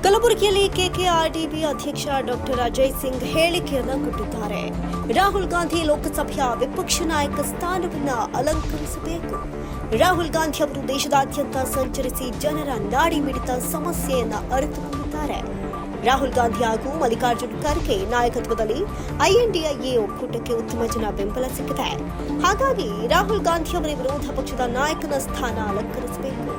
ಕಲಬುರಗಿಯಲ್ಲಿ ಕೆಕೆಆರ್ಡಿಬಿ ಅಧ್ಯಕ್ಷ ಡಾಕ್ಟರ್ ಅಜಯ್ ಸಿಂಗ್ ಹೇಳಿಕೆಯನ್ನು ಕೊಟ್ಟಿದ್ದಾರೆ. ರಾಹುಲ್ ಗಾಂಧಿ ಲೋಕಸಭೆಯ ವಿಪಕ್ಷ ನಾಯಕ ಸ್ಥಾನವನ್ನು ಅಲಂಕರಿಸಬೇಕು. ರಾಹುಲ್ ಗಾಂಧಿ ಅವರು ದೇಶದಾದ್ಯಂತ ಸಂಚರಿಸಿ ಜನರ ನಾಡಿ ಮಿಡಿತ ಸಮಸ್ಯೆಯನ್ನು ಅರಿತುಕೊಂಡಿದ್ದಾರೆ. ರಾಹುಲ್ ಗಾಂಧಿ ಹಾಗೂ ಮಲ್ಲಿಕಾರ್ಜುನ್ ಖರ್ಗೆ ನಾಯಕತ್ವದಲ್ಲಿ ಐಎನ್ಡಿಎ ಒಕ್ಕೂಟಕ್ಕೆ ಉತ್ತಮ ಜನ ಬೆಂಬಲ ಸಿಕ್ಕಿದೆ. ಹಾಗಾಗಿ ರಾಹುಲ್ ಗಾಂಧಿ ಅವರ ವಿರೋಧ ಪಕ್ಷದ ನಾಯಕನ ಸ್ಥಾನ ಅಲಂಕರಿಸಬೇಕು.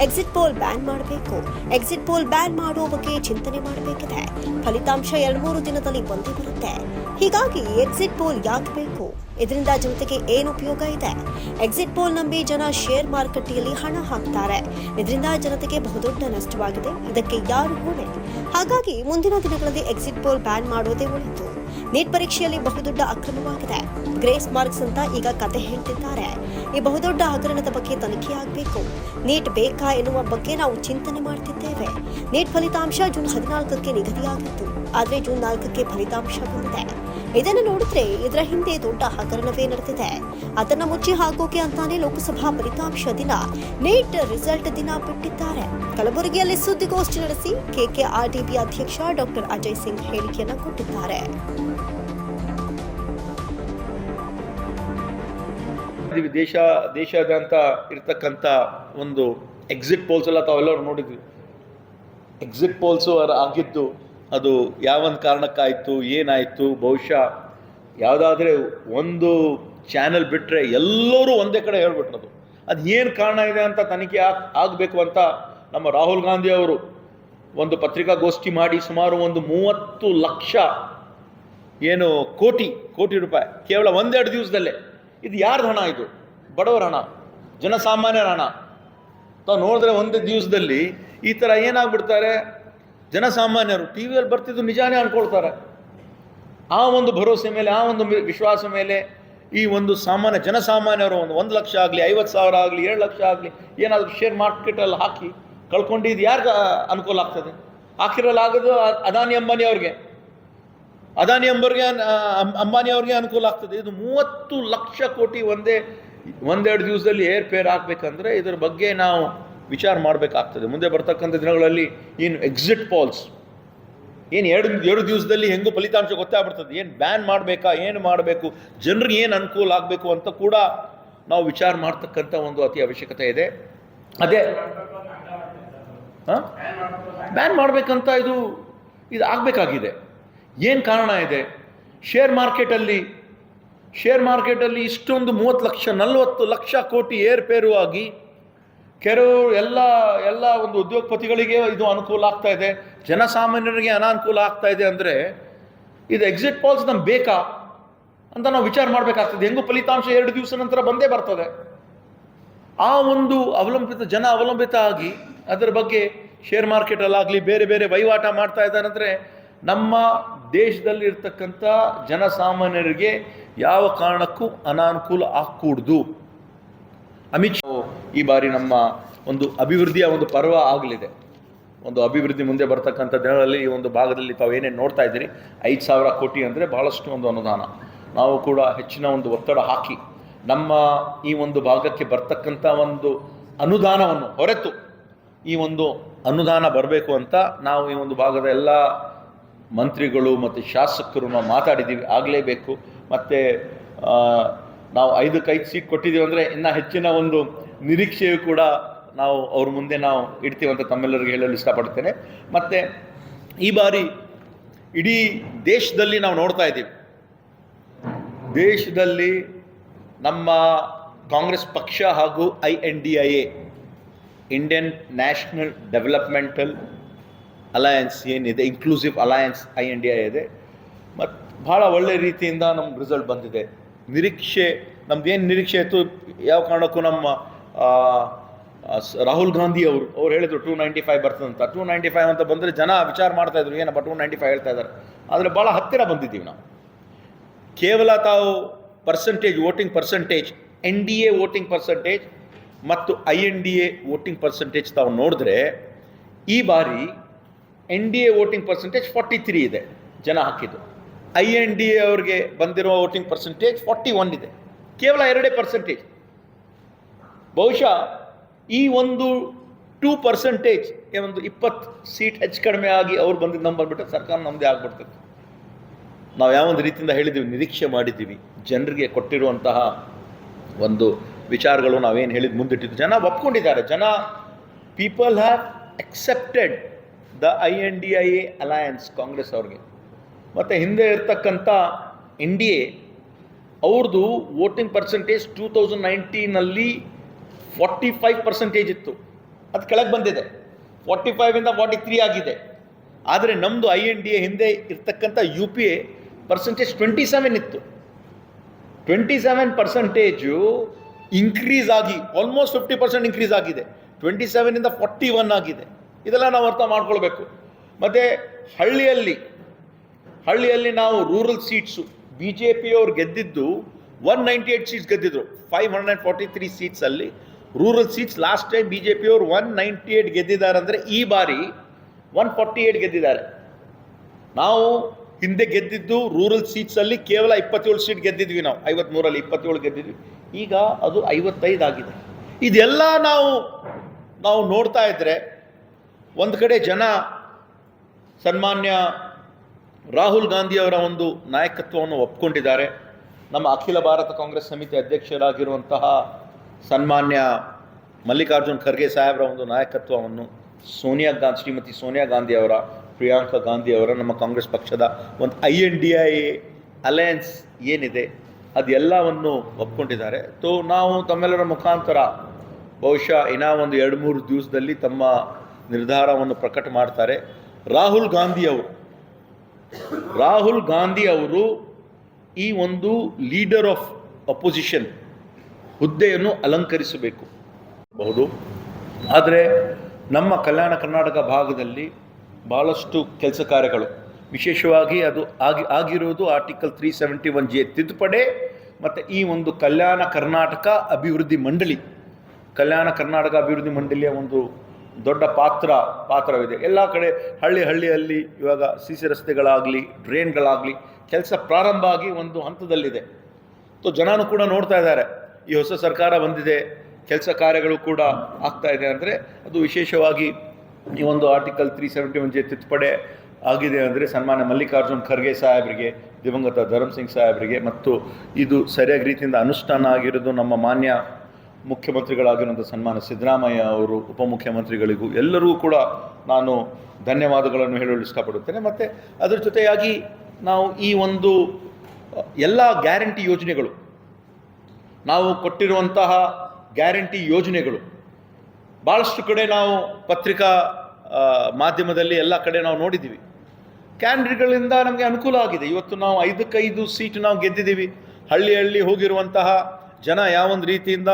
ಎಕ್ಸಿಟ್ ಪೋಲ್ ಬ್ಯಾನ್ ಮಾಡಬೇಕು. ಎಕ್ಸಿಟ್ ಪೋಲ್ ಬ್ಯಾನ್ ಮಾಡುವ ಬಗ್ಗೆ ಚಿಂತನೆ ಮಾಡಬೇಕಿದೆ. ಫಲಿತಾಂಶ 2-3 ದಿನದಲ್ಲಿ ಬಂದೇ ಬರುತ್ತೆ. ಹೀಗಾಗಿ ಎಕ್ಸಿಟ್ ಪೋಲ್ ಯಾಕೆ ಬೇಕು? ಇದರಿಂದ ಜನತೆಗೆ ಏನು ಉಪಯೋಗ ಇದೆ? ಎಕ್ಸಿಟ್ ಪೋಲ್ ನಂಬಿ ಜನ ಶೇರ್ ಮಾರುಕಟ್ಟೆಯಲ್ಲಿ ಹಣ ಹಾಕ್ತಾರೆ. ಇದರಿಂದ ಜನತೆಗೆ ಬಹುದೊಡ್ಡ ನಷ್ಟವಾಗಿದೆ. ಇದಕ್ಕೆ ಯಾರು ಹೊಣೆ? ಹಾಗಾಗಿ ಮುಂದಿನ ದಿನಗಳಲ್ಲಿ ಎಕ್ಸಿಟ್ ಪೋಲ್ ಬ್ಯಾನ್ ಮಾಡೋದೇ ಒಳಿತು. ನೀಟ್ ಪರೀಕ್ಷೆಯಲ್ಲಿ ಬಹುದೊಡ್ಡ ಅಕ್ರಮವಾಗಿದೆ. ಗ್ರೇಸ್ ಮಾರ್ಕ್ಸ್ ಅಂತ ಈಗ ಕತೆ ಹೇಳ್ತಿದ್ದಾರೆ. ಈ ಬಹುದೊಡ್ಡ ಹಗರಣದ ಬಗ್ಗೆ ತನಿಖೆಯಾಗಬೇಕು. ನೀಟ್ ಬೇಕಾ ಎನ್ನುವ ಬಗ್ಗೆ ನಾವು ಚಿಂತನೆ ಮಾಡ್ತಿದ್ದೇವೆ. ನೀಟ್ ಫಲಿತಾಂಶ ಜೂನ್ 14ಕ್ಕೆ ನಿಗದಿಯಾಗಿತ್ತು. ಆದರೆ ಜೂನ್ 4ಕ್ಕೆ ಫಲಿತಾಂಶ ಬಂದಿದೆ. ಇದನ್ನು ನೋಡಿದ್ರೆ ಇದರ ಹಿಂದೆ ದೊಡ್ಡ ಹಗರಣವೇ ನಡೆದಿದೆ. ಅದನ್ನು ಮುಚ್ಚಿ ಹಾಕೋಕೆ ಅಂತಾನೆ ಲೋಕಸಭಾ ಫಲಿತಾಂಶ ದಿನ ನೀಟ್ ರಿಸಲ್ಟ್ ದಿನ ಬಿಟ್ಟಿದ್ದಾರೆ. ಕಲಬುರಗಿಯಲ್ಲಿ ಸುದ್ದಿಗೋಷ್ಠಿ ನಡೆಸಿ ಕೆಕೆಆರ್ಡಿಬಿ ಅಧ್ಯಕ್ಷ ಡಾಕ್ಟರ್ ಅಜಯ್ ಸಿಂಗ್ ಹೇಳಿಕೆಯನ್ನು ಕೊಟ್ಟಿದ್ದಾರೆ. ದೇಶಾದ್ಯಂತ ಇರ್ತಕ್ಕಂಥ ಒಂದು ಎಕ್ಸಿಟ್ ಪೋಲ್ಸ್ ಎಲ್ಲ ತಾವೆಲ್ಲರೂ ನೋಡಿದ್ವಿ. ಎಕ್ಸಿಟ್ ಪೋಲ್ಸು ಆಗಿದ್ದು ಅದು ಯಾವೊಂದು ಕಾರಣಕ್ಕಾಯಿತು, ಏನಾಯಿತು, ಬಹುಶಃ ಯಾವುದಾದ್ರೆ ಒಂದು ಚಾನೆಲ್ ಬಿಟ್ಟರೆ ಎಲ್ಲರೂ ಒಂದೇ ಕಡೆ ಹೇಳ್ಬಿಟ್ರದು. ಅದು ಏನು ಕಾರಣ ಇದೆ ಅಂತ ತನಿಖೆ ಆಗಬೇಕು ಅಂತ ನಮ್ಮ ರಾಹುಲ್ ಗಾಂಧಿ ಅವರು ಒಂದು ಪತ್ರಿಕಾಗೋಷ್ಠಿ ಮಾಡಿ ಸುಮಾರು ಒಂದು 30 ಲಕ್ಷ ಕೋಟಿ ರೂಪಾಯಿ ಕೇವಲ 1-2 ದಿವಸದಲ್ಲೇ. ಇದು ಯಾರ್ದು ಹಣ? ಇದು ಬಡವರ ಹಣ, ಜನಸಾಮಾನ್ಯರ ಹಣ. ತಾವು ನೋಡಿದ್ರೆ ಒಂದು ದಿವಸದಲ್ಲಿ ಈ ಥರ ಏನಾಗ್ಬಿಡ್ತಾರೆ, ಜನಸಾಮಾನ್ಯರು ಟಿ ವಿಯಲ್ಲಿ ಬರ್ತಿದ್ದು ನಿಜಾನೇ ಅನ್ಕೊಳ್ತಾರೆ. ಆ ಒಂದು ಭರವಸೆ ಮೇಲೆ, ಆ ಒಂದು ವಿಶ್ವಾಸ ಮೇಲೆ ಈ ಒಂದು ಜನಸಾಮಾನ್ಯರು ಒಂದು 1 ಲಕ್ಷ ಆಗಲಿ, 50,000 ಆಗಲಿ, 7 ಲಕ್ಷ ಆಗಲಿ ಏನಾದರೂ ಶೇರ್ ಮಾರ್ಕೆಟಲ್ಲಿ ಹಾಕಿ ಕಳ್ಕೊಂಡಿದ್ದು ಯಾರಿಗೆ ಅನುಕೂಲ ಆಗ್ತದೆ? ಹಾಕಿರಲಾಗೋದು ಅದಾನಿ ಅಂಬಾನಿ ಅವ್ರಿಗೆ ಅನುಕೂಲ ಆಗ್ತದೆ. ಇದು 30 ಲಕ್ಷ ಕೋಟಿ ಒಂದೆರಡು ದಿವಸದಲ್ಲಿ ಏರ್ಪೇರ್ ಆಗಬೇಕಂದ್ರೆ ಇದ್ರ ಬಗ್ಗೆ ನಾವು ವಿಚಾರ ಮಾಡಬೇಕಾಗ್ತದೆ. ಮುಂದೆ ಬರ್ತಕ್ಕಂಥ ದಿನಗಳಲ್ಲಿ ಏನು ಎಕ್ಸಿಟ್ ಪೋಲ್ಸ್ ಏನು ಎರಡು ದಿವಸದಲ್ಲಿ ಹೆಂಗೂ ಫಲಿತಾಂಶ ಗೊತ್ತಾಗ್ಬಿಡ್ತದೆ. ಏನು ಬ್ಯಾನ್ ಮಾಡಬೇಕಾ, ಏನು ಮಾಡಬೇಕು, ಜನರಿಗೆ ಏನು ಅನುಕೂಲ ಆಗಬೇಕು ಅಂತ ಕೂಡ ನಾವು ವಿಚಾರ ಮಾಡ್ತಕ್ಕಂಥ ಒಂದು ಅತಿ ಅವಶ್ಯಕತೆ ಇದೆ. ಅದೇ ಬ್ಯಾನ್ ಮಾಡಬೇಕಂತ ಇದು ಆಗಬೇಕಾಗಿದೆ. ಏನು ಕಾರಣ ಇದೆ? ಶೇರ್ ಮಾರ್ಕೆಟಲ್ಲಿ ಇಷ್ಟೊಂದು 30 ಲಕ್ಷ 40 ಲಕ್ಷ ಕೋಟಿ ಏರ್ಪೇರು ಆಗಿ ಕೆಲವು ಎಲ್ಲ ಒಂದು ಉದ್ಯೋಗಪತಿಗಳಿಗೆ ಇದು ಅನುಕೂಲ ಆಗ್ತಾ ಇದೆ, ಜನಸಾಮಾನ್ಯರಿಗೆ ಅನಾನುಕೂಲ ಆಗ್ತಾ ಇದೆ. ಅಂದರೆ ಇದು ಎಕ್ಸಿಟ್ ಪೋಲ್ಸ್ ನಮ್ಗೆ ಬೇಕಾ ಅಂತ ನಾವು ವಿಚಾರ ಮಾಡಬೇಕಾಗ್ತದೆ. ಹೆಂಗೂ ಫಲಿತಾಂಶ 2 ದಿವಸ ನಂತರ ಬಂದೇ ಬರ್ತದೆ. ಆ ಒಂದು ಜನ ಅವಲಂಬಿತ ಆಗಿ ಅದರ ಬಗ್ಗೆ ಶೇರ್ ಮಾರ್ಕೆಟಲ್ಲಾಗಲಿ ಬೇರೆ ಬೇರೆ ವಹಿವಾಟ ಮಾಡ್ತಾ ಇದ್ದಾರೆ. ಅಂದರೆ ನಮ್ಮ ದೇಶದಲ್ಲಿ ಇರ್ತಕ್ಕಂಥ ಜನಸಾಮಾನ್ಯರಿಗೆ ಯಾವ ಕಾರಣಕ್ಕೂ ಅನಾನುಕೂಲ ಆಗಕೂಡ್ದು. ಅಮಿತ್ ಶಾ ಈ ಬಾರಿ ನಮ್ಮ ಒಂದು ಅಭಿವೃದ್ಧಿಯ ಒಂದು ಪರ್ವ ಆಗಲಿದೆ. ಒಂದು ಅಭಿವೃದ್ಧಿ ಮುಂದೆ ಬರ್ತಕ್ಕಂಥ ದಿನಗಳಲ್ಲಿ ಈ ಒಂದು ಭಾಗದಲ್ಲಿ ತಾವು ಏನೇನು ನೋಡ್ತಾ ಇದ್ದೀರಿ, 5,000 ಕೋಟಿ ಅಂದರೆ ಭಾಳಷ್ಟು ಒಂದು ಅನುದಾನ. ನಾವು ಕೂಡ ಹೆಚ್ಚಿನ ಒಂದು ಒತ್ತಡ ಹಾಕಿ ನಮ್ಮ ಈ ಒಂದು ಭಾಗಕ್ಕೆ ಬರ್ತಕ್ಕಂಥ ಒಂದು ಅನುದಾನವನ್ನು ಹೊರತು ಈ ಒಂದು ಅನುದಾನ ಬರಬೇಕು ಅಂತ ನಾವು ಈ ಒಂದು ಭಾಗದ ಎಲ್ಲ ಮಂತ್ರಿಗಳು ಮತ್ತು ಶಾಸಕರು ನಾವು ಮಾತಾಡಿದ್ದೀವಿ. ಆಗಲೇಬೇಕು. ಮತ್ತು ನಾವು 5 ಸೀಟ್ ಕೊಟ್ಟಿದ್ದೀವಿ ಅಂದರೆ ಇನ್ನೂ ಹೆಚ್ಚಿನ ಒಂದು ನಿರೀಕ್ಷೆಯು ಕೂಡ ನಾವು ಅವ್ರ ಮುಂದೆ ನಾವು ಇಡ್ತೀವಂತ ತಮ್ಮೆಲ್ಲರಿಗೂ ಹೇಳಲು ಇಷ್ಟಪಡ್ತೇನೆ. ಮತ್ತು ಈ ಬಾರಿ ಇಡೀ ದೇಶದಲ್ಲಿ ನಾವು ನೋಡ್ತಾ ಇದ್ದೀವಿ, ದೇಶದಲ್ಲಿ ನಮ್ಮ ಕಾಂಗ್ರೆಸ್ ಪಕ್ಷ ಹಾಗೂ INDIA Indian national developmental alliance ಏನಿದೆ, ಇನ್ಕ್ಲೂಸಿವ್ ಅಲಯನ್ಸ್ INDIA ಇದೆ. ಮತ್ತು ಭಾಳ ಒಳ್ಳೆಯ ರೀತಿಯಿಂದ ನಮ್ಗೆ ರಿಸಲ್ಟ್ ಬಂದಿದೆ. ನಮ್ದೇನು ನಿರೀಕ್ಷೆ ಇತ್ತು, ಯಾವ ಕಾರಣಕ್ಕೂ ನಮ್ಮ ರಾಹುಲ್ ಗಾಂಧಿ ಅವ್ರು ಹೇಳಿದರು 295 ಬರ್ತದಂತ. 295 ಅಂತ ಬಂದರೆ ಜನ ವಿಚಾರ ಮಾಡ್ತಾಯಿದ್ರು, ಏನಪ್ಪ 295 ಹೇಳ್ತಾ ಇದ್ದಾರೆ. ಆದರೆ ಭಾಳ ಹತ್ತಿರ ಬಂದಿದ್ದೀವಿ ನಾವು. ಕೇವಲ ತಾವು voting percentage NDA voting percentage ಮತ್ತು INDA ವೋಟಿಂಗ್ ಪರ್ಸೆಂಟೇಜ್ ತಾವು ನೋಡಿದ್ರೆ ಈ ಬಾರಿ NDA ವೋಟಿಂಗ್ ಪರ್ಸೆಂಟೇಜ್ 43 ಇದೆ ಜನ ಹಾಕಿದ್ದು. INDA ಅವ್ರಿಗೆ ಬಂದಿರುವ ವೋಟಿಂಗ್ ಪರ್ಸೆಂಟೇಜ್ 41 ಇದೆ. ಕೇವಲ 2% ಬಹುಶಃ ಈ ಒಂದು 2% ಒಂದು 20 ಸೀಟ್ ಹೆಚ್ಚು ಕಡಿಮೆ ಆಗಿ ಅವ್ರು ಬಂದಿದ್ದು ನಮ್ಮ ಬಂದ್ಬಿಟ್ಟು ಸರ್ಕಾರ ನಮ್ಮದೇ ಆಗ್ಬಿಡ್ತಿತ್ತು. ನಾವು ಯಾವೊಂದು ರೀತಿಯಿಂದ ಹೇಳಿದ್ದೀವಿ, ನಿರೀಕ್ಷೆ ಮಾಡಿದ್ದೀವಿ, ಜನರಿಗೆ ಕೊಟ್ಟಿರುವಂತಹ ಒಂದು ವಿಚಾರಗಳು ನಾವೇನು ಹೇಳಿದ್ದು ಮುಂದಿಟ್ಟಿದ್ದು ಜನ ಒಪ್ಕೊಂಡಿದ್ದಾರೆ. People have accepted the INDIA alliance Congress ಅವ್ರಿಗೆ. ಮತ್ತು ಹಿಂದೆ ಇರ್ತಕ್ಕಂಥ NDA ಅವ್ರದ್ದು ವೋಟಿಂಗ್ ಪರ್ಸೆಂಟೇಜ್ 2019ನಲ್ಲಿ 45% ಇತ್ತು. ಅದು ಕೆಳಗೆ ಬಂದಿದೆ, 45ಇಂದ 43 ಆಗಿದೆ. ಆದರೆ ನಮ್ಮದು INDA ಹಿಂದೆ ಇರ್ತಕ್ಕಂಥ UPA ಪರ್ಸೆಂಟೇಜ್ 27 ಇತ್ತು. 27% ಇನ್ಕ್ರೀಸ್ ಆಗಿ ಆಲ್ಮೋಸ್ಟ್ 50% ಇನ್ಕ್ರೀಸ್ ಆಗಿದೆ. 27ಇಂದ 41 ಆಗಿದೆ. ಇದೆಲ್ಲ ನಾವು ಅರ್ಥ ಮಾಡ್ಕೊಳ್ಬೇಕು. ಮತ್ತು ಹಳ್ಳಿಯಲ್ಲಿ ನಾವು ರೂರಲ್ ಸೀಟ್ಸು BJP ಅವ್ರು ಗೆದ್ದಿದ್ದು 198 ಸೀಟ್ಸ್ ಗೆದ್ದಿದ್ರು. 543 ಸೀಟ್ಸಲ್ಲಿ rural seats last time BJP ಅವರು 198 ಗೆದ್ದಿದ್ದಾರೆ. ಅಂದರೆ ಈ ಬಾರಿ 148 ಗೆದ್ದಿದ್ದಾರೆ. ನಾವು ಹಿಂದೆ ಗೆದ್ದಿದ್ದು ರೂರಲ್ ಸೀಟ್ಸಲ್ಲಿ ಕೇವಲ 27 ಸೀಟ್ ಗೆದ್ದಿದ್ವಿ. ನಾವು 53ರಲ್ಲಿ 27 ಗೆದ್ದಿದ್ವಿ. ಈಗ ಅದು 55 ಆಗಿದೆ. ಇದೆಲ್ಲ ನಾವು ನೋಡ್ತಾ ಇದ್ದರೆ ಒಂದು ಕಡೆ ಜನ ಸನ್ಮಾನ್ಯ ರಾಹುಲ್ ಗಾಂಧಿಯವರ ಒಂದು ನಾಯಕತ್ವವನ್ನು ಒಪ್ಕೊಂಡಿದ್ದಾರೆ. ನಮ್ಮ ಅಖಿಲ ಭಾರತ ಕಾಂಗ್ರೆಸ್ ಸಮಿತಿ ಅಧ್ಯಕ್ಷರಾಗಿರುವಂತಹ ಸನ್ಮಾನ್ಯ ಮಲ್ಲಿಕಾರ್ಜುನ್ ಖರ್ಗೆ ಸಾಹೇಬರ ಒಂದು ನಾಯಕತ್ವವನ್ನು ಶ್ರೀಮತಿ ಸೋನಿಯಾ ಗಾಂಧಿ ಅವರ, ಪ್ರಿಯಾಂಕಾ ಗಾಂಧಿ ಅವರ, ನಮ್ಮ ಕಾಂಗ್ರೆಸ್ ಪಕ್ಷದ ಒಂದು INDIA ಅಲಯನ್ಸ್ ಏನಿದೆ ಅದೆಲ್ಲವನ್ನು ಒಪ್ಕೊಂಡಿದ್ದಾರೆ. ನಾವು ತಮ್ಮೆಲ್ಲರ ಮುಖಾಂತರ ಬಹುಶಃ ಇನ್ನೂ ಒಂದು 2-3 ದಿವಸದಲ್ಲಿ ತಮ್ಮ ನಿರ್ಧಾರವನ್ನು ಪ್ರಕಟ ಮಾಡ್ತಾರೆ. ರಾಹುಲ್ ಗಾಂಧಿ ಅವರು ಈ ಒಂದು ಲೀಡರ್ ಆಫ್ ಅಪೋಸಿಷನ್ ಹುದ್ದೆಯನ್ನು ಅಲಂಕರಿಸಬೇಕು ಬಹುದು. ಆದರೆ ನಮ್ಮ ಕಲ್ಯಾಣ ಕರ್ನಾಟಕ ಭಾಗದಲ್ಲಿ ಭಾಳಷ್ಟು ಕೆಲಸ ಕಾರ್ಯಗಳು, ವಿಶೇಷವಾಗಿ ಅದು ಆಗಿರುವುದು ಆರ್ಟಿಕಲ್ 371J ತಿದ್ದುಪಡಿ ಮತ್ತು ಈ ಒಂದು ಕಲ್ಯಾಣ ಕರ್ನಾಟಕ ಅಭಿವೃದ್ಧಿ ಮಂಡಳಿಯ ಒಂದು ದೊಡ್ಡ ಪಾತ್ರವಿದೆ. ಎಲ್ಲ ಕಡೆ ಹಳ್ಳಿಯಲ್ಲಿ ಇವಾಗ CC ರಸ್ತೆಗಳಾಗಲಿ, ಡ್ರೈನ್ಗಳಾಗಲಿ ಕೆಲಸ ಪ್ರಾರಂಭ ಆಗಿ ಒಂದು ಹಂತದಲ್ಲಿದೆ. ಜನನೂ ಕೂಡ ನೋಡ್ತಾ ಇದ್ದಾರೆ, ಈ ಹೊಸ ಸರ್ಕಾರ ಬಂದಿದೆ, ಕೆಲಸ ಕಾರ್ಯಗಳು ಕೂಡ ಆಗ್ತಾ ಇದೆ. ಅಂದರೆ ಅದು ವಿಶೇಷವಾಗಿ ಈ ಒಂದು ಆರ್ಟಿಕಲ್ 371J ತಿದ್ದುಪಡಿ ಆಗಿದೆ ಅಂದರೆ ಸನ್ಮಾನ್ಯ ಮಲ್ಲಿಕಾರ್ಜುನ್ ಖರ್ಗೆ ಸಾಹೇಬರಿಗೆ, ದಿವಂಗತ ಧರ್ಮಸಿಂಗ್ ಸಾಹೇಬರಿಗೆ, ಮತ್ತು ಇದು ಸರಿಯಾಗಿ ರೀತಿಯಿಂದ ಅನುಷ್ಠಾನ ಆಗಿರೋದು ನಮ್ಮ ಮಾನ್ಯ ಮುಖ್ಯಮಂತ್ರಿಗಳಾಗಿರುವಂಥ ಸನ್ಮಾನ್ಯ ಸಿದ್ದರಾಮಯ್ಯ ಅವರು, ಉಪಮುಖ್ಯಮಂತ್ರಿಗಳಿಗೂ ಎಲ್ಲರಿಗೂ ಕೂಡ ನಾನು ಧನ್ಯವಾದಗಳನ್ನು ಹೇಳಲು ಇಷ್ಟಪಡುತ್ತೇನೆ. ಮತ್ತು ಅದರ ಜೊತೆಯಾಗಿ ನಾವು ಈ ಒಂದು ಎಲ್ಲ ಗ್ಯಾರಂಟಿ ಯೋಜನೆಗಳು, ನಾವು ಕೊಟ್ಟಿರುವಂತಹ ಗ್ಯಾರಂಟಿ ಯೋಜನೆಗಳು ಭಾಳಷ್ಟು ಕಡೆ ನಾವು ಪತ್ರಿಕಾ ಮಾಧ್ಯಮದಲ್ಲಿ ಎಲ್ಲ ಕಡೆ ನಾವು ನೋಡಿದ್ದೀವಿ. ಕ್ಯಾಂಡಿಡೇಟ್ಗಳಿಂದ ನಮಗೆ ಅನುಕೂಲ ಆಗಿದೆ. ಇವತ್ತು ನಾವು 5 ಸೀಟ್ ನಾವು ಗೆದ್ದಿದ್ದೀವಿ. ಹಳ್ಳಿ ಹೋಗಿರುವಂತಹ ಜನ ಯಾವೊಂದು ರೀತಿಯಿಂದ,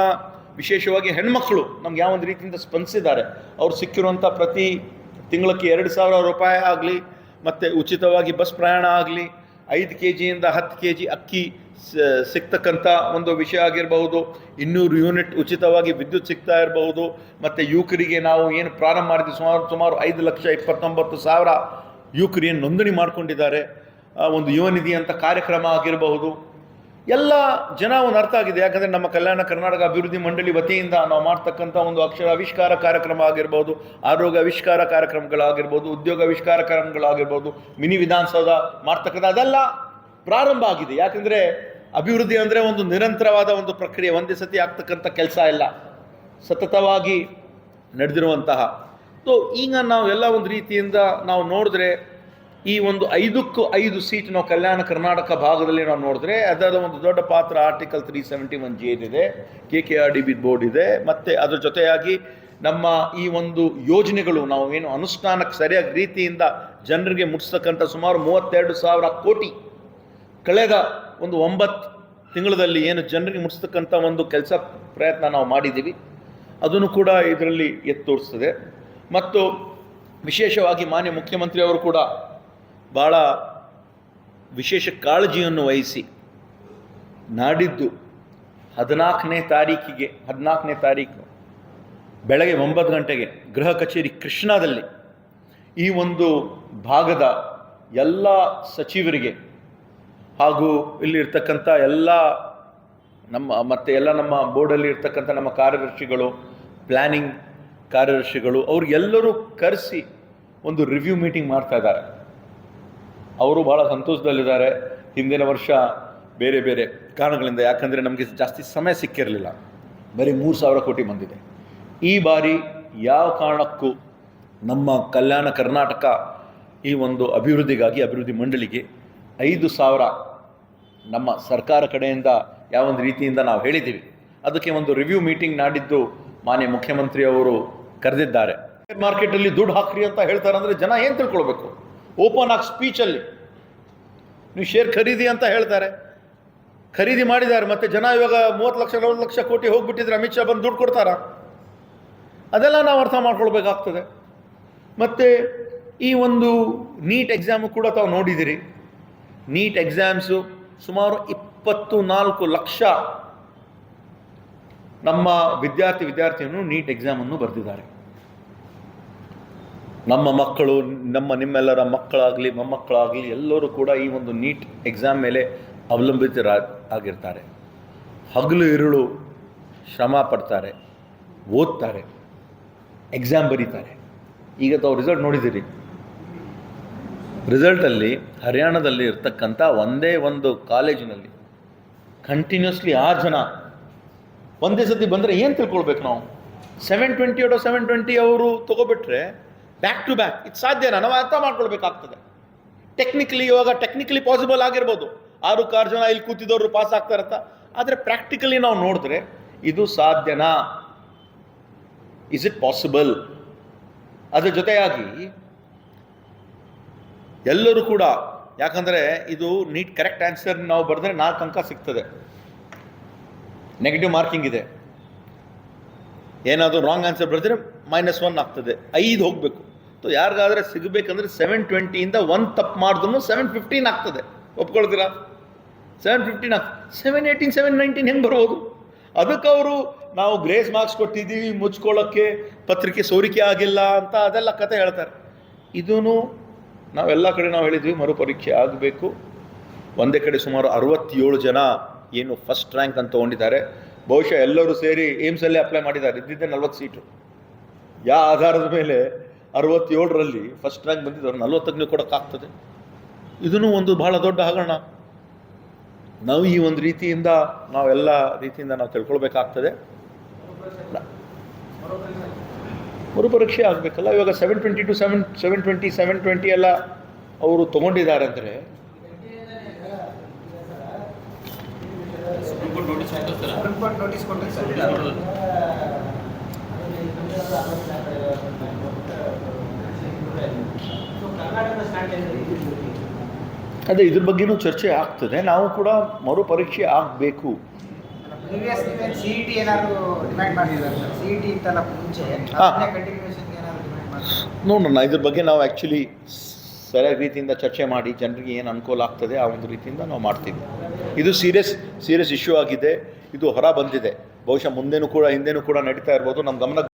ವಿಶೇಷವಾಗಿ ಹೆಣ್ಮಕ್ಳು ನಮ್ಗೆ ಯಾವೊಂದು ರೀತಿಯಿಂದ ಸ್ಪಂದಿಸಿದ್ದಾರೆ. ಅವ್ರು ಸಿಕ್ಕಿರುವಂಥ ಪ್ರತಿ ತಿಂಗಳಕ್ಕೆ 2,000 ರೂಪಾಯಿ ಆಗಲಿ, ಮತ್ತು ಉಚಿತವಾಗಿ ಬಸ್ ಪ್ರಯಾಣ ಆಗಲಿ, 5 kgಯಿಂದ 10 kg ಅಕ್ಕಿ ಸಿಗ್ತಕ್ಕಂಥ ಒಂದು ವಿಷಯ ಆಗಿರಬಹುದು, 200 ಯೂನಿಟ್ ಉಚಿತವಾಗಿ ವಿದ್ಯುತ್ ಸಿಗ್ತಾ ಇರಬಹುದು. ಮತ್ತು ಯುವಕರಿಗೆ ನಾವು ಏನು ಪ್ರಾರಂಭ ಮಾಡಿದ್ವಿ, ಸುಮಾರು 5,29,000 ಯುವಕರು ಏನು ನೋಂದಣಿ ಮಾಡ್ಕೊಂಡಿದ್ದಾರೆ. ಒಂದು ಯುವ ನಿಧಿ ಅಂತ ಕಾರ್ಯಕ್ರಮ ಆಗಿರಬಹುದು. ಎಲ್ಲ ಜನ ಒಂದು ಅರ್ಥ ಆಗಿದೆ. ಯಾಕಂದರೆ ನಮ್ಮ ಕಲ್ಯಾಣ ಕರ್ನಾಟಕ ಅಭಿವೃದ್ಧಿ ಮಂಡಳಿ ವತಿಯಿಂದ ನಾವು ಮಾಡ್ತಕ್ಕಂಥ ಒಂದು ಅಕ್ಷರ ಆವಿಷ್ಕಾರ ಕಾರ್ಯಕ್ರಮ ಆಗಿರ್ಬೋದು, ಆರೋಗ್ಯ ಆವಿಷ್ಕಾರ ಕಾರ್ಯಕ್ರಮಗಳಾಗಿರ್ಬೋದು, ಉದ್ಯೋಗ ಆವಿಷ್ಕಾರ ಕಾರ್ಯಕ್ರಮಗಳಾಗಿರ್ಬೋದು, ಮಿನಿ ವಿಧಾನಸೌಧ ಮಾಡ್ತಕ್ಕಂಥ ಅದೆಲ್ಲ ಪ್ರಾರಂಭ ಆಗಿದೆ. ಯಾಕಂದರೆ ಅಭಿವೃದ್ಧಿ ಅಂದರೆ ಒಂದು ನಿರಂತರವಾದ ಒಂದು ಪ್ರಕ್ರಿಯೆ, ಒಂದೇ ಸತಿ ಆಗ್ತಕ್ಕಂಥ ಕೆಲಸ ಇಲ್ಲ, ಸತತವಾಗಿ ನಡೆದಿರುವಂತಹ. ಈಗ ನಾವು ಎಲ್ಲ ಒಂದು ರೀತಿಯಿಂದ ನಾವು ನೋಡಿದ್ರೆ ಈ ಒಂದು 5 ಸೀಟ್ ನಾವು ಕಲ್ಯಾಣ ಕರ್ನಾಟಕ ಭಾಗದಲ್ಲಿ ನಾವು ನೋಡಿದ್ರೆ ಅದರ ಒಂದು ದೊಡ್ಡ ಪಾತ್ರ ಆರ್ಟಿಕಲ್ 371J ಇದೆ, KKRDB ಬೋರ್ಡ್ ಇದೆ. ಮತ್ತು ಅದರ ಜೊತೆಯಾಗಿ ನಮ್ಮ ಈ ಒಂದು ಯೋಜನೆಗಳು ನಾವು ಏನು ಅನುಷ್ಠಾನಕ್ಕೆ ಸರಿಯಾಗಿ ರೀತಿಯಿಂದ ಜನರಿಗೆ ಮುಟ್ಟಿಸ್ತಕ್ಕಂಥ ಸುಮಾರು 32,000 ಕೋಟಿ ಕಳೆದ ಒಂದು 9 ತಿಂಗಳಲ್ಲಿ ಏನು ಜನರಿಗೆ ಮುಟ್ಟಿಸ್ತಕ್ಕಂಥ ಒಂದು ಕೆಲಸ ಪ್ರಯತ್ನ ನಾವು ಮಾಡಿದ್ದೀವಿ. ಅದನ್ನು ಕೂಡ ಇದರಲ್ಲಿ ಎತ್ತಿ ತೋರಿಸ್ತದೆ. ಮತ್ತು ವಿಶೇಷವಾಗಿ ಮಾನ್ಯ ಮುಖ್ಯಮಂತ್ರಿಯವರು ಕೂಡ ಭಾಳ ವಿಶೇಷ ಕಾಳಜಿಯನ್ನು ವಹಿಸಿ ನಾಡಿದ್ದು 14ನೇ ತಾರೀಕು ಬೆಳಗ್ಗೆ 9 ಗಂಟೆಗೆ ಗೃಹ ಕಚೇರಿ ಕೃಷ್ಣಾದಲ್ಲಿ ಈ ಒಂದು ಭಾಗದ ಎಲ್ಲ ಸಚಿವರಿಗೆ ಹಾಗೂ ಇಲ್ಲಿರ್ತಕ್ಕಂಥ ಎಲ್ಲ ನಮ್ಮ ಬೋರ್ಡಲ್ಲಿ ಇರ್ತಕ್ಕಂಥ ನಮ್ಮ ಕಾರ್ಯದರ್ಶಿಗಳು, ಪ್ಲ್ಯಾನಿಂಗ್ ಕಾರ್ಯದರ್ಶಿಗಳು ಅವ್ರಿಗೆಲ್ಲರೂ ಕರೆಸಿ ಒಂದು ರಿವ್ಯೂ ಮೀಟಿಂಗ್ ಮಾಡ್ತಾ ಇದ್ದಾರೆ. ಅವರು ಭಾಳ ಸಂತೋಷದಲ್ಲಿದ್ದಾರೆ. ಹಿಂದಿನ ವರ್ಷ ಬೇರೆ ಬೇರೆ ಕಾರಣಗಳಿಂದ, ಯಾಕಂದರೆ ನಮಗೆ ಜಾಸ್ತಿ ಸಮಯ ಸಿಕ್ಕಿರಲಿಲ್ಲ, ಬರೀ 3,000 ಕೋಟಿ ಬಂದಿದೆ. ಈ ಬಾರಿ ಯಾವ ಕಾರಣಕ್ಕೂ ನಮ್ಮ ಕಲ್ಯಾಣ ಕರ್ನಾಟಕ ಈ ಒಂದು ಅಭಿವೃದ್ಧಿಗಾಗಿ ಅಭಿವೃದ್ಧಿ ಮಂಡಳಿಗೆ 5,000 ನಮ್ಮ ಸರ್ಕಾರ ಕಡೆಯಿಂದ ಯಾವೊಂದು ರೀತಿಯಿಂದ ನಾವು ಹೇಳಿದ್ದೀವಿ. ಅದಕ್ಕೆ ಒಂದು ರಿವ್ಯೂ ಮೀಟಿಂಗ್ ನಾಡಿದ್ದು ಮಾನ್ಯ ಮುಖ್ಯಮಂತ್ರಿ ಅವರು ಕರೆದಿದ್ದಾರೆ. ಮಾರ್ಕೆಟಲ್ಲಿ ದುಡ್ಡು ಹಾಕ್ರಿ ಅಂತ ಹೇಳ್ತಾರೆ ಅಂದರೆ ಜನ ಏನು ತಿಳ್ಕೊಳ್ಬೇಕು? ಓಪನ್ ಆಗಿ ಸ್ಪೀಚಲ್ಲಿ ನೀವು ಶೇರ್ ಖರೀದಿ ಅಂತ ಹೇಳ್ತಾರೆ, ಖರೀದಿ ಮಾಡಿದ್ದಾರೆ. ಮತ್ತು ಜನ ಇವಾಗ 30 ಲಕ್ಷ 40 ಲಕ್ಷ ಕೋಟಿ ಹೋಗ್ಬಿಟ್ಟಿದ್ರೆ ಅಮಿತ್ ಶಾ ಬಂದು ದುಡ್ಡು ಕೊಡ್ತಾರಾ? ಅದೆಲ್ಲ ನಾವು ಅರ್ಥ ಮಾಡ್ಕೊಳ್ಬೇಕಾಗ್ತದೆ. ಮತ್ತು ಈ ಒಂದು ನೀಟ್ ಎಕ್ಸಾಮು ಕೂಡ ತಾವು ನೋಡಿದ್ದೀರಿ. ನೀಟ್ ಎಕ್ಸಾಮ್ಸು ಸುಮಾರು 24 ಲಕ್ಷ ನಮ್ಮ ವಿದ್ಯಾರ್ಥಿನಿಯರು ನೀಟ್ ಎಕ್ಸಾಮನ್ನು ಬರೆದಿದ್ದಾರೆ. ನಮ್ಮ ಮಕ್ಕಳು, ನಿಮ್ಮೆಲ್ಲರ ಮಕ್ಕಳಾಗಲಿ ಮೊಮ್ಮಕ್ಕಳಾಗಲಿ ಎಲ್ಲರೂ ಕೂಡ ಈ ಒಂದು ನೀಟ್ ಎಕ್ಸಾಮ್ ಮೇಲೆ ಅವಲಂಬಿತರಾಗಿರ್ತಾರೆ. ಹಗಲು ಇರುಳು ಶ್ರಮ ಪಡ್ತಾರೆ, ಓದ್ತಾರೆ, ಎಕ್ಸಾಮ್ ಬರೀತಾರೆ. ಈಗ ತಾವು ರಿಸಲ್ಟ್ ನೋಡಿದ್ದೀರಿ. ರಿಸಲ್ಟಲ್ಲಿ ಹರಿಯಾಣದಲ್ಲಿ ಇರ್ತಕ್ಕಂಥ ಒಂದೇ ಒಂದು ಕಾಲೇಜಿನಲ್ಲಿ ಕಂಟಿನ್ಯೂಸ್ಲಿ 6 ಜನ ಒಂದೇ ಸತಿ ಬಂದರೆ ಏನು ತಿಳ್ಕೊಳ್ಬೇಕು ನಾವು? 720 ಔಟ್ ಆಫ್ 720 ಅವರು ತೊಗೊಬಿಟ್ರೆ ಬ್ಯಾಕ್ ಟು ಬ್ಯಾಕ್ ಇದು ಸಾಧ್ಯನಾ? ನಾವು ಅರ್ಥ ಮಾಡ್ಕೊಳ್ಬೇಕಾಗ್ತದೆ. ಟೆಕ್ನಿಕಲಿ ಪಾಸಿಬಲ್ ಆಗಿರ್ಬೋದು, 6 ಜನ ಇಲ್ಲಿ ಕೂತಿದ್ದವರು ಪಾಸ್ ಆಗ್ತಾರಂತ. ಆದರೆ ಪ್ರಾಕ್ಟಿಕಲಿ ನಾವು ನೋಡಿದ್ರೆ ಇದು ಸಾಧ್ಯನಾ? Is it possible? ಅದರ ಜೊತೆಯಾಗಿ ಎಲ್ಲರೂ ಕೂಡ, ಯಾಕಂದರೆ ಇದು ನೀಟ್ ಕರೆಕ್ಟ್ ಆನ್ಸರ್ ನಾವು ಬರೆದ್ರೆ 4 ಅಂಕ ಸಿಗ್ತದೆ, ನೆಗೆಟಿವ್ ಮಾರ್ಕಿಂಗ್ ಇದೆ. ಏನಾದರೂ ರಾಂಗ್ ಆನ್ಸರ್ ಬರೆದ್ರೆ -1 ಆಗ್ತದೆ, 5 ಹೋಗಬೇಕು. ಸೊ ಯಾರಿಗಾದರೆ ಸಿಗಬೇಕಂದ್ರೆ 720ಇಂದ 1 ತಪ್ಪು ಮಾಡಿದ್ರು 715 ಆಗ್ತದೆ. ಒಪ್ಕೊಳ್ತೀರಾ? 715 ಆಗ್ತದೆ. 718 719 ಹೆಂಗೆ ಬರ್ಬೋದು? ಅದಕ್ಕೆ ಅವರು ನಾವು ಗ್ರೇಸ್ ಮಾರ್ಕ್ಸ್ ಕೊಟ್ಟಿದ್ದೀವಿ, ಮುಚ್ಕೊಳ್ಳೋಕ್ಕೆ ಪತ್ರಿಕೆ ಸೋರಿಕೆ ಆಗಿಲ್ಲ ಅಂತ ಅದೆಲ್ಲ ಕತೆ ಹೇಳ್ತಾರೆ. ಇದೂ ನಾವೆಲ್ಲ ಕಡೆ ನಾವು ಹೇಳಿದ್ವಿ ಮರುಪರೀಕ್ಷೆ ಆಗಬೇಕು. ಒಂದೇ ಕಡೆ ಸುಮಾರು 67 ಜನ ಏನು ಫಸ್ಟ್ ರ್ಯಾಂಕ್ ಅಂತ ತೊಗೊಂಡಿದ್ದಾರೆ. ಬಹುಶಃ ಎಲ್ಲರೂ ಸೇರಿ ಏಮ್ಸಲ್ಲೇ ಅಪ್ಲೈ ಮಾಡಿದ್ದಾರೆ. ಇದ್ದಿದ್ದೆ 40 ಸೀಟು. ಯಾವ ಆಧಾರದ ಮೇಲೆ 67ರಲ್ಲಿ ಫಸ್ಟ್ ರ್ಯಾಂಕ್ ಬಂದಿದ್ದವ್ರು 40ಕ್ಕೆ ಕೊಡೋಕ್ಕಾಗ್ತದೆ? ಇದೂ ಒಂದು ಬಹಳ ದೊಡ್ಡ ಹಗರಣ. ನಾವು ಈ ಒಂದು ರೀತಿಯಿಂದ ನಾವೆಲ್ಲ ರೀತಿಯಿಂದ ನಾವು ತಿಳ್ಕೊಳ್ಬೇಕಾಗ್ತದೆ. ಮರುಪರೀಕ್ಷೆ ಆಗಬೇಕಲ್ಲ. ಇವಾಗ 720 to 720 ಎಲ್ಲ ಅವರು ತೊಗೊಂಡಿದ್ದಾರೆ ಅಂದರೆ ಅದೇ ಇದ್ರ ಬಗ್ಗೆನೂ ಚರ್ಚೆ ಆಗ್ತದೆ. ನಾವು ಕೂಡ ಮರುಪರೀಕ್ಷೆ ಆಗಬೇಕು. ನೋಡೋಣ, ಇದ್ರ ಬಗ್ಗೆ ನಾವು ಆ್ಯಕ್ಚುಲಿ ಸರಿಯಾದ ರೀತಿಯಿಂದ ಚರ್ಚೆ ಮಾಡಿ ಜನರಿಗೆ ಏನು ಅನುಕೂಲ ಆಗ್ತದೆ ಆ ಒಂದು ರೀತಿಯಿಂದ ನಾವು ಮಾಡ್ತೀವಿ. ಇದು ಸೀರಿಯಸ್ ಇಶ್ಯೂ ಆಗಿದೆ. ಇದು ಹೊರ ಬಂದಿದೆ. ಬಹುಶಃ ಮುಂದೆನೂ ಕೂಡ ಹಿಂದೆನೂ ಕೂಡ ನಡೀತಾ ಇರ್ಬೋದು. ನಮ್ಮ ಗಮನಕ್ಕೆ